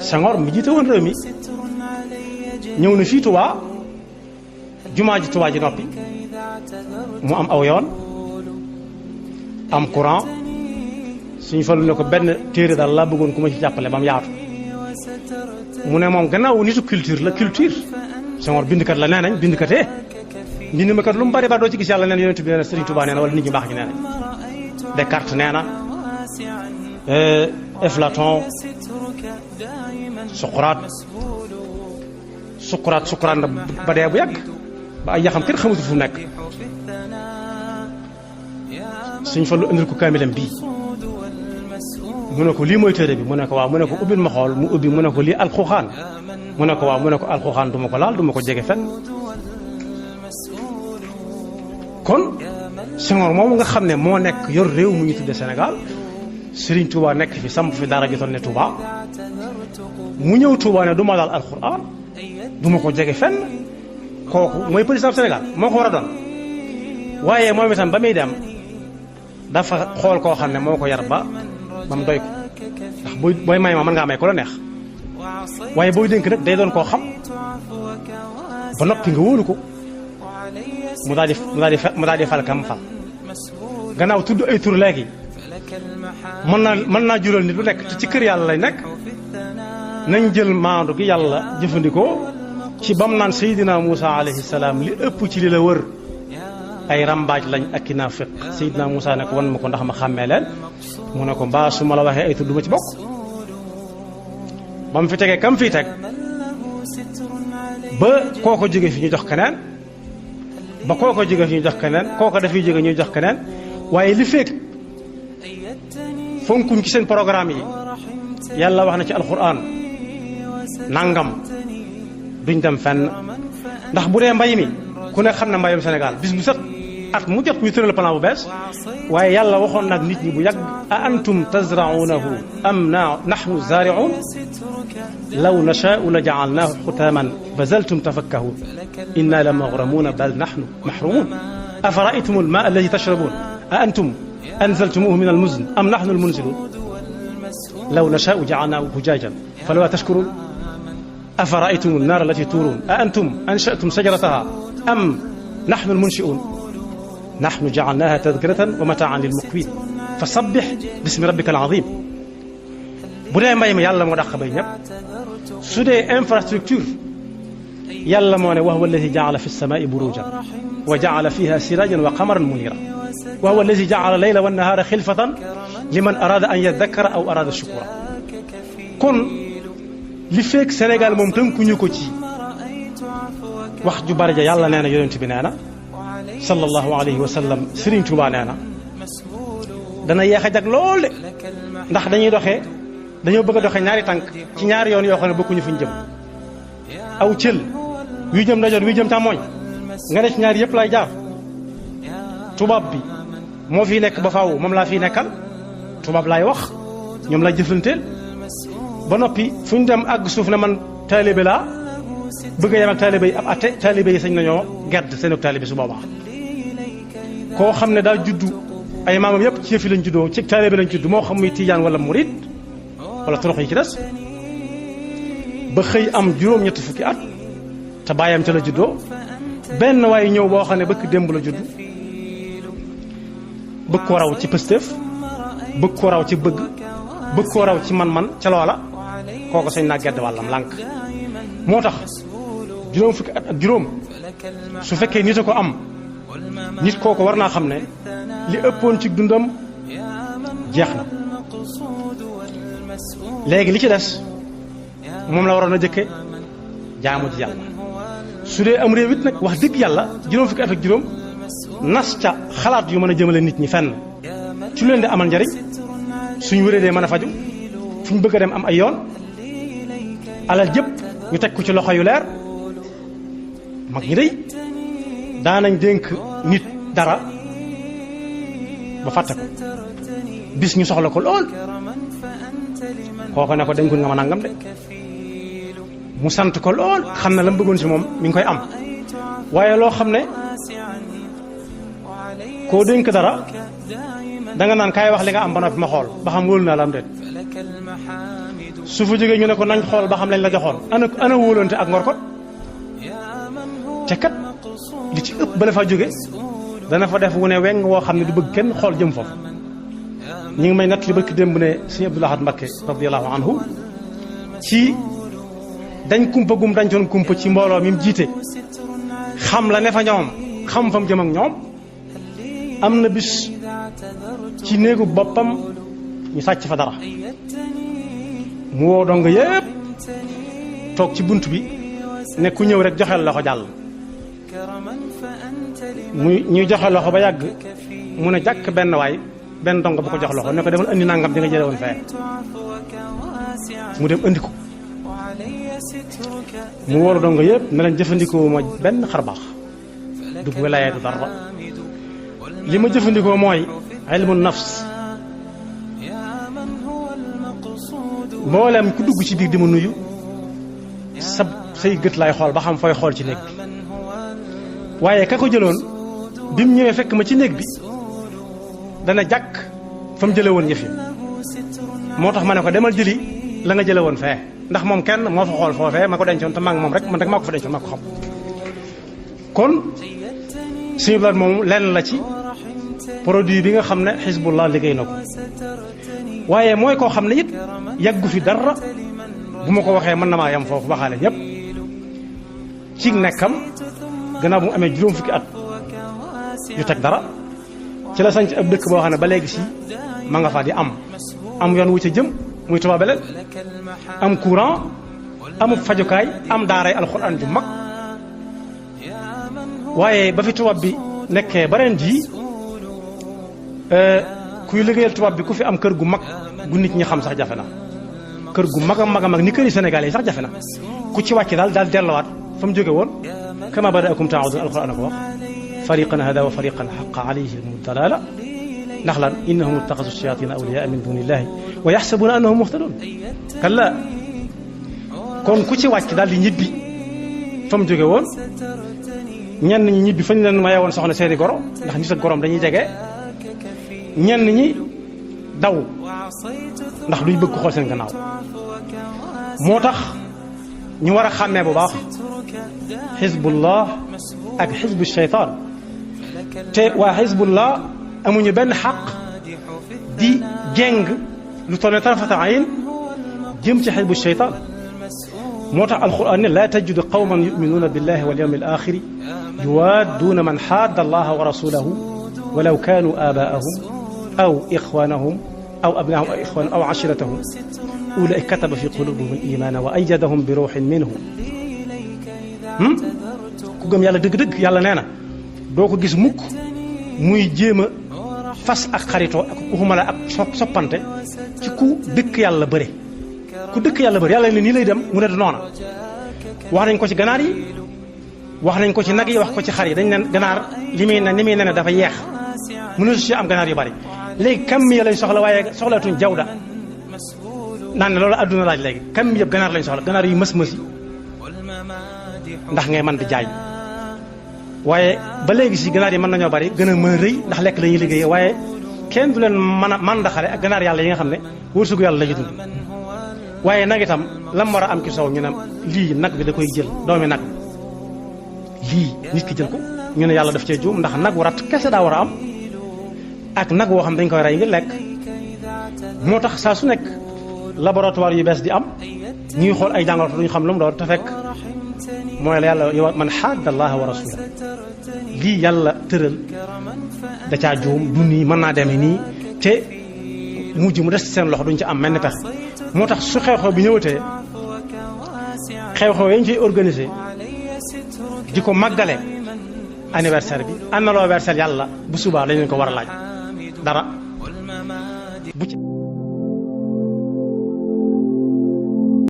Senghor mi jiite woon réew mi ñëw na fii Touba jumaa ji Touba ji noppi mu am aw yoon am courant suñu falu ne ko benn téere daal laa bëggoon ku ma ci jàppale ba mu yaatu mu ne moom gannaaw nitu culture la culture Senghor bindkat la nee nañ bindkatee mbind ma kat lu mu bari ba doo ci gis yàlla neen yonent bi nee na Serigne Touba nee na wala nit ñi baax ñi nee nañ Descartes nee na Platon Socrate na ba dee bu yàgg ba ay yaxam kenn xamatul fu mu nekk suñ fa lu indil ko kaamilam bii mu ne ko lii mooy téere bi mu ne ko waaw mu ne ko ubbil ma xool mu ubbi mu ne ko lii alxuraan mu ne ko waaw mu ne ko alxuraan du ma ko laal du ma ko jege fenn kon Senghor moomu nga xam ne moo nekk yor réew mu ñu tudde Sénégal Serigne Touba nekk fi samp fi dara jotoon ne Touba mu ñëw Touba ne du ma laal alxuraan du ma ko jege fenn kooku mooy président Sénégal moo ko war a doon waaye moom itam ba muy dem dafa xool koo xam ne moo ko yar ba mu doy ko ndax booy may ma mën ngaa may ko la neex waaye booy dénk nag day doon koo xam ba noppi nga wóolu ko mu daal di fal kam fal gannaaw tudd ay tur léegi mën naa jural nit lu nekk te ci kër yàlla lay nekk nañ jël maandu gi yàlla jëfandikoo ci bam naan Seydina Moussa alayhi salaam li ëpp ci li la wër ay rambaaj lañ ak i naafiq Seydina Moussa ne ko wan ma ko ndax ma xàmmee leen mu ne ko mbaa su ma la waxee ay tur du ma ci bokk ba mu fi tegee kam fii teg ba kooko jóge fi ñu jox keneen ba kooko jóge fi ñu jox keneen kooko dafay jóge ñuy jox keneen waaye li fekk fonkuñ ci seen programme yi yàlla wax na ci alxuraan nangam duñ dem fenn ndax bu dee mbay mi ku ne xam na mbayam Sénégal bis bu set at mu jot ñu tëral plan bu bees waaye yàlla waxoon nag nit ñi bu yàgg a antum tazra'unahu am nahnu zari'un law nasha'u la ja'alnahu xutaaman bazaltum tafakkahun inna la maghramuuna bal nahnu mahrumun afara'aytum al-ma'a alladi tashrabun a antum anzaltumuhu min al-muzn am nahnu al-munzilun law nasha'u ja'alnahu hujaajan falawlaa tashkurun afara'aytum an-naara allati tuurun a antum ansha'tum shajarataha am nahnu al-munshi'un nahnu ja'alnaha tadhkiratan wa mataa'an lil-muqwin fasabbih bismi rabbika al-'azim bu dee mbay mi yàlla moo dàq bay ñëpp su dee infrastructure yàlla moo ne wa huwa alladi ja'ala fi as-samaa'i buruujan wa ja'ala fiha siraajan wa qamaran muniiran wa huwa alladi ja'ala al-layla wan-nahaara xilfatan liman araada an yadhakkara aw araada shukura kon li fekk Sénégal moom tënkuñu ko ci wax ju bari ja yàlla nee na yonent bi nee na sallallahu alayhi wa sallam Serigne Touba nee na dana yeex a jag lool de ndax dañoo bëgg a doxee ñaari tànk ci ñaari yoon yoo xam ne bokkuñu fuñ jëm aw cël wi jëm ndajoor wi jëm càmmooñ nga ne ci ñaari yëpp lay jaar tubaab bi moo fi nekk ba faaw moom laa fi nekkal tubaab laay wax ñoom lay jëflanteel ba noppi fu ñu dem àgg suuf ne man taalibe laa bëgg a yem ak taalibe yi ab atte taalibe yi sañ nañoo gedd seen ak taalibe su boobaa koo xam ne daa juddu ay maamam yëpp ci yëf yi lañ juddoo ci taalibe lañ judd moo xam muy tijaan wala murid wala torox yi ci des ba xëy am juróom-ñetti fukki at te bàyyam ca la juddoo benn waaye ñëw boo xam ne bëkk démb la judd bëgg ko raw ci pëstéef bëgg ko raw ci bëgg ko raw ci man-man ca loola kooko sañ naa gedd wàllam lànk moo tax juróom fukki at ak juróom su fekkee nit a ko am nit kooku war naa xam ne li ëppoon ci dundam jeex na léegi li ci des moom la waroon a jëkke jaamu ci yàlla su dee am réew it nag wax dëgg yàlla juróom fukki at ak juróom nas ca xalaat yu mën a jëmale nit ñi fenn ci lu leen di amal njariñ suñ wëree dee mën a faju fuñ bëgg a dem am ay yoon alal jëpp ñu teg ko ci loxo yu leer mag ñi day daanañ dénk nit dara ba fàtte ko bis ñu soxla ko lool kooko ne ko dénkul nga ma nangam de mu sant ko lool xam ne la mu bëggoon si moom mi ngi koy am waaye loo xam ne koo dénk dara danga naan kaay wax li nga am ba noppi ma xool ba xam wóolu naa la am déet su fa jógee ñu ne ko nañ xool ba xam lañ la joxoon ana wóolante ak ngor ko te kat li ci ëpp bala faa jóge dana fa def wu ne weng woo xam ne du bëgg kenn xool jëm foofu. ñu ngi may natt li bëgg démb ne Sëriñ Abdul Ahad Mbakke radiyallahu anhu ci dañ kumpa gum dañtoon kumpa ci mbooloo mi mu jiite xam la ne fa ñoom xam fa mu jëm ak ñoom am na bis ci néegu boppam ñu sàcc fa dara mu woo dong yépp toog ci bunt bi ne ku ñëw rek joxeel loxo jàll muy ñuy joxe loxo ba yàgg mu ne jàkk benn dong bu ko jox loxo ne ko demal andi nangam di nga jële woon fee mu dem andi ko mu wóoru dong yëpp ne leen jëfandikoo ma benn xarbaax du wilaaya du dara li ma jëfandikoo mooy ilmu nafs mboolem ku dugg ci biir di ma nuyu say gët laay xool ba xam fooy xool ci néeg bi waaye ka ko jëloon bi mu ñëwee fekk ma ci néeg bi dana jàkk fa mu jële woon yëf yi moo tax ma ne ko demal jëli la nga jële woon fee ndax moom kenn moo fa xool foofee ma ko dencoon te maa ngi moom rek man rek maa ko fa dencoon maa ko xam kon suñu bilaat moom lenn la ci produit bi nga xam ne Hizbullah liggéey na ko waaye mooy koo xam ne it yàggu fi dara bu ma ko waxee mën na maa yam foofu waxaale ñëpp ci nekkam gannaaw bu mu amee juróom fukki at yu teg dara ci la sanc ab dëkk boo xam ne ba léegi si ma nga fa di am yoon wu ca jëm muy Touba Belel am courant amub fajukaay am daaray alxuraan ju mag waaye ba fi tubaab bi nekkee bareen jii kuy liggéeyal tubaab bi ku fi am kër gu mag gu nit ñi xam sax jafe na kër gu mag a mag a mag ni këri Sénégal yi sax jafe na ku ci wàcc daal delluwaat fa mu jóge woon kama badaakum ta'uudun alxuraan a ko wax fariqan hada wa fariqan xaqa alayhim dalaala ndax lan innahum ittaxasu shayaatiina awliyaa min dunillahi wa yaxsabuuna annahum muhtadun kalla kon ku ci wàcc daal di ñibbi fa mu jóge woon ñenn ñi ñibbi fañ leen maye woon soxna seeni goro ndax nit ak gorom dañuy jege ñenn ñi daw ndax duñ bëgg xool seen gannaaw moo tax ñu war a xàmmee bu baax xizbullah ak xizbu shaytaan te waa xizbullah amuñu benn xaq di jeng lu toll ne tarfata ayn jëm ci xizbu shaytaan moo tax alquran ne laa tajidu qawman yuminuuna billahi wal yawmi al axiri yuwaadduuna man xaadda allaha wa rasulahu walaw kaanu aabaa'ahum aw ixwaanahum aw abnaahum aw ixwaanahum aw ashiratahum ulaa'ika kataba fi qulubihim al iimaana wa ayyadahum bi ruuhin minhu ku gëm yàlla dëgg-dëgg yàlla nee na doo ko gis mukk muy jéem a fas ak xaritoo ak waxuma la ak soppante ci ku dëkk yàlla bëre ku dëkk yàlla bëre yàlla ne nii lay dem mu ne du noona wax nañ ko ci ganaar yi wax nañ ko ci nag yi wax ko ci xar yi dañ ne ganaar li muy ne dafa yeex mënu si am ganaar yu bari léegi kam mi lañ soxla waaye soxlaatuñ jawda naan ne loolu adduna laaj léegi kam mi yëpp ganaar lañ soxla ganaar yu mës yi ndax ngay mën di jaay waaye ba léegi si ganaar yi mën nañoo bari gën a mën a rëy ndax lekk la ñuy liggéeyee waaye kenn du leen mën a màndaxale ak ganaar yàlla yi nga xam ne wërsëgu yàlla la ñu dund waaye nag itam lam war a am ci soow ñu ne lii nag bi da koy jël doomi nag lii nit ki jël ko ñu ne yàlla daf cee juum ndax nag wu rat kese daa war a am ak nag woo xam dañ koy rey ngir lekk moo tax saa su nekk laboratoire yu bees di am ñuy xool ay jàngoro duñu xam lu mu doon te fekk mooy la yàlla yow man xaadda allaha wa rasula lii yàlla tëral da caa juum du nii mën naa demee nii te mujj mu des ci seen loxo duñ ci am mel ni pexe moo tax su xew-xew bi ñëwatee xew-xew yañ ciy organisé di ko màggale anniversaire bi am na loo anniversaire yàlla bu subaa lañ leen ko war a laaj dara bu ci